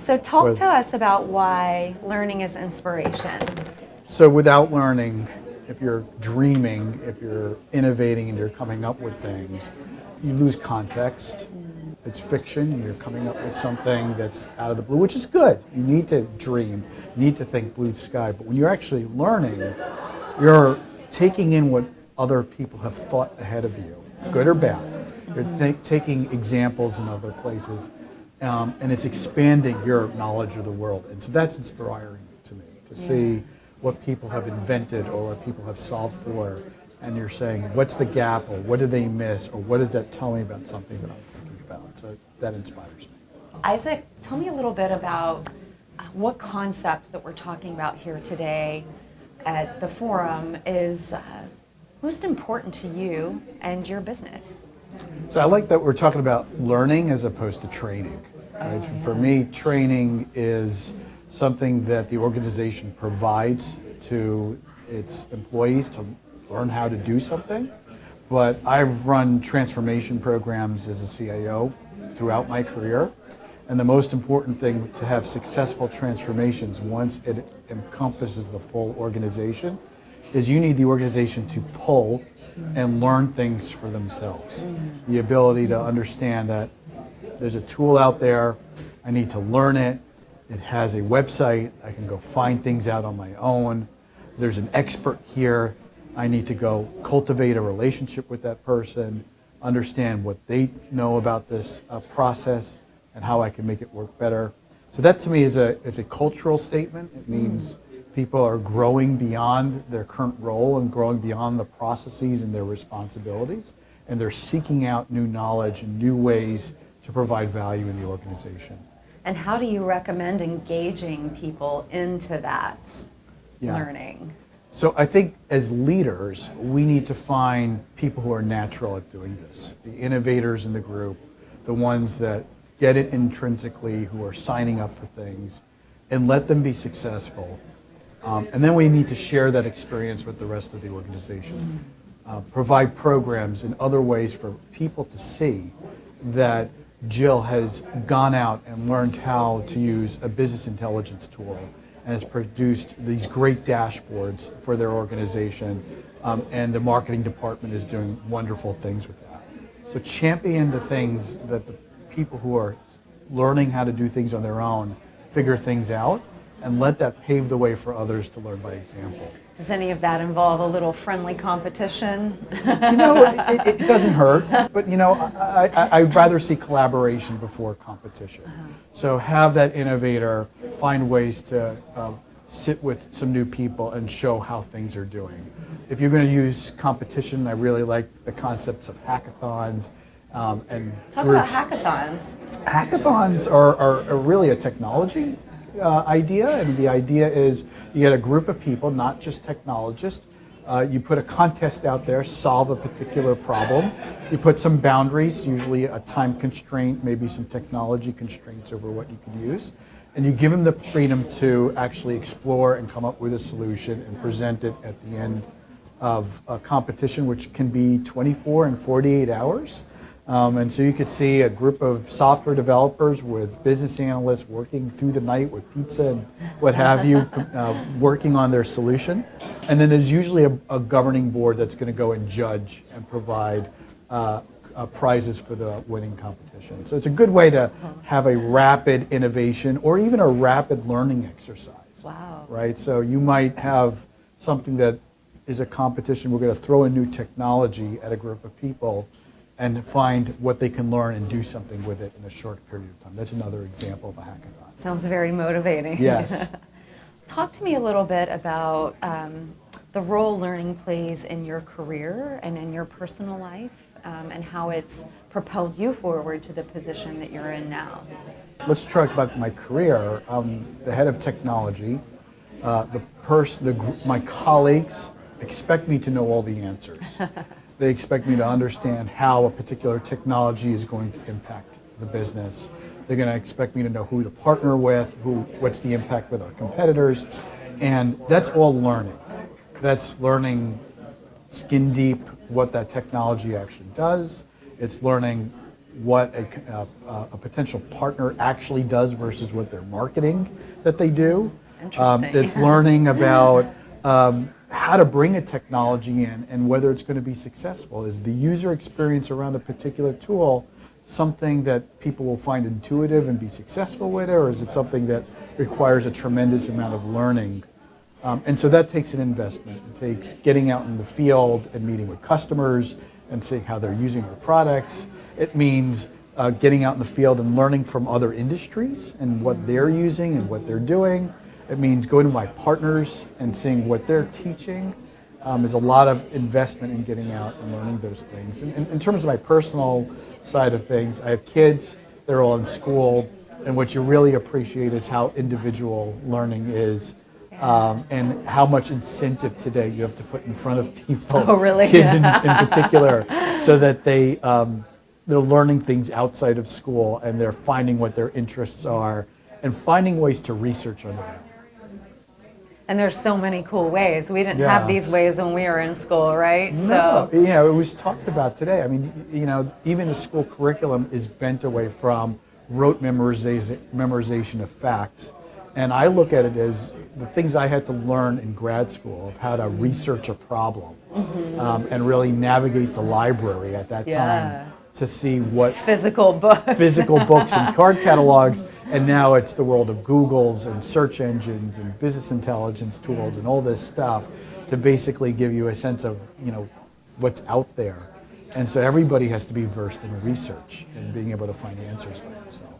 So talk to us about why learning is inspiration. So without learning, if you're dreaming, if you're innovating and you're coming up with things, you lose context. It's fiction, and you're coming up with something that's out of the blue, which is good. You need to dream, you need to think blue sky, but when you're actually learning, you're taking in what other people have thought ahead of you, good or bad. You're taking examples in other places, and it's expanding your knowledge of the world. And so that's inspiring to me, to see what people have invented or what people have solved for, and you're saying, what's the gap, or what did they miss, or what does that tell me about something that I'm thinking about? So that inspires me. Isaac, tell me a little bit about what concept that we're talking about here today at the forum is most important to you and your business. So I like that we're talking about learning as opposed to training. Right? For me, training is something that the organization provides to its employees to learn how to do something. But I've run transformation programs as a CIO throughout my career. And the most important thing to have successful transformations once it encompasses the full organization is you need the organization to pull and learn things for themselves. The ability to understand that there's a tool out there, I need to learn it, it has a website, I can go find things out on my own, there's an expert here, I need to go cultivate a relationship with that person, understand what they know about this process and how I can make it work better. So that to me is a cultural statement. It means people are growing beyond their current role and growing beyond the processes and their responsibilities, and they're seeking out new knowledge and new ways to provide value in the organization. And how do you recommend engaging people into that learning? So I think as leaders, we need to find people who are natural at doing this. The innovators in the group, the ones that get it intrinsically, who are signing up for things, and let them be successful. And then we need to share that experience with the rest of the organization. Provide programs and other ways for people to see that Jill has gone out and learned how to use a business intelligence tool and has produced these great dashboards for their organization, and the marketing department is doing wonderful things with that. So champion the things that the people who are learning how to do things on their own figure things out, and let that pave the way for others to learn by example. Does any of that involve a little friendly competition? You know, it doesn't hurt, but you know, I'd rather see collaboration before competition. So have that innovator find ways to sit with some new people and show how things are doing. If you're going to use competition, I really like the concepts of hackathons and Talk groups. about hackathons. Hackathons are really a technology idea, and the idea is you get a group of people, not just technologists. You put a contest out there, solve a particular problem. You put some boundaries, usually a time constraint, maybe some technology constraints over what you can use, and you give them the freedom to actually explore and come up with a solution and present it at the end of a competition, which can be 24 and 48 hours. And so you could see a group of software developers with business analysts working through the night with pizza and what have you, working on their solution. And then there's usually a governing board that's going to go and judge and provide prizes for the winning competition. So it's a good way to have a rapid innovation or even a rapid learning exercise. Wow. Right? So you might have something that is a competition. We're going to throw a new technology at a group of people and find what they can learn and do something with it in a short period of time. That's another example of a hackathon. Sounds very motivating. Yes. Talk to me a little bit about the role learning plays in your career and in your personal life, and how it's propelled you forward to the position that you're in now. Let's talk about my career. I'm the head of technology. My colleagues expect me to know all the answers. They expect me to understand how a particular technology is going to impact the business. They're going to expect me to know who to partner with, what's the impact with our competitors, and that's all learning. That's learning skin deep what that technology actually does. It's learning what a potential partner actually does versus what they're marketing that they do. Interesting. It's learning about how to bring a technology in and whether it's going to be successful. Is the user experience around a particular tool something that people will find intuitive and be successful with it, or is it something that requires a tremendous amount of learning? And so that takes an investment. It takes getting out in the field and meeting with customers and seeing how they're using our products. It means getting out in the field and learning from other industries and what they're using and what they're doing. It means going to my partners and seeing what they're teaching. There's a lot of investment in getting out and learning those things. And in terms of my personal side of things, I have kids, they're all in school, and what you really appreciate is how individual learning is. And how much incentive today you have to put in front of people, Oh, really? kids in particular, so that they're learning things outside of school and they're finding what their interests are and finding ways to research on their own. And there's so many cool ways. We didn't Yeah. have these ways when we were in school, right? No, So yeah, it was talked about today. I mean, you know, even the school curriculum is bent away from rote memorization of facts. And I look at it as the things I had to learn in grad school of how to research a problem and really navigate the library at that time to see what physical books. physical books and card catalogs. And now it's the world of Googles and search engines and business intelligence tools and all this stuff to basically give you a sense of, you know, what's out there. And so everybody has to be versed in research and being able to find answers for themselves.